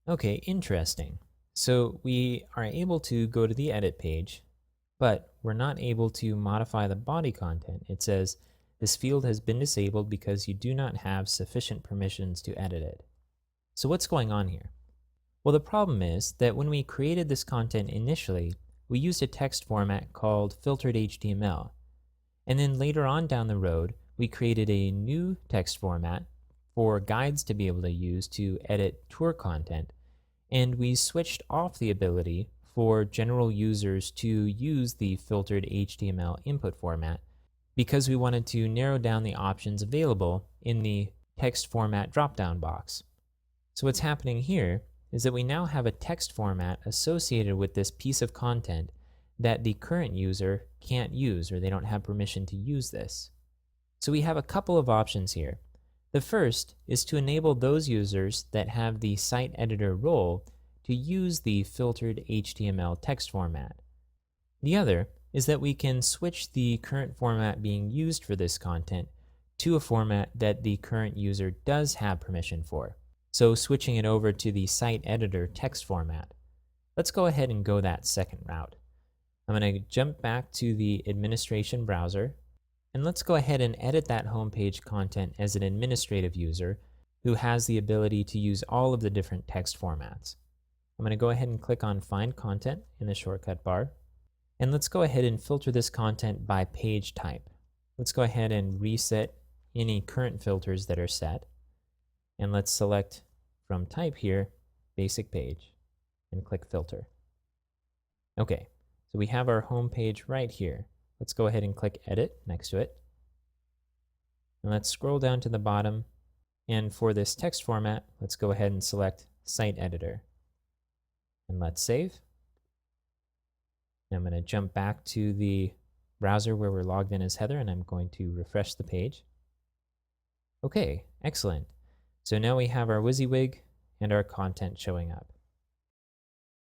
Okay, interesting. So we are able to go to the edit page, but we're not able to modify the body content. It says this field has been disabled because you do not have sufficient permissions to edit it. So what's going on here? Well, the problem is that when we created this content initially, we used a text format called filtered HTML. And then later on down the road, we created a new text format for guides to be able to use to edit tour content. And we switched off the ability for general users to use the filtered HTML input format because we wanted to narrow down the options available in the text format dropdown box. So what's happening here is that we now have a text format associated with this piece of content that the current user can't use, or they don't have permission to use this. So we have a couple of options here. The first is to enable those users that have the site editor role to use the filtered HTML text format. The other is that we can switch the current format being used for this content to a format that the current user does have permission for. So switching it over to the site editor text format. Let's go ahead and go that second route. I'm going to jump back to the administration browser, and let's go ahead and edit that homepage content as an administrative user who has the ability to use all of the different text formats. I'm going to go ahead and click on Find Content in the shortcut bar, and let's go ahead and filter this content by page type. Let's go ahead and reset any current filters that are set, and let's select from type here, Basic Page, and click Filter. Okay. So we have our home page right here. Let's go ahead and click Edit next to it. And let's scroll down to the bottom. And for this text format, let's go ahead and select Site Editor. And let's save. And I'm going to jump back to the browser where we're logged in as Heather, and I'm going to refresh the page. Okay, excellent. So now we have our WYSIWYG and our content showing up.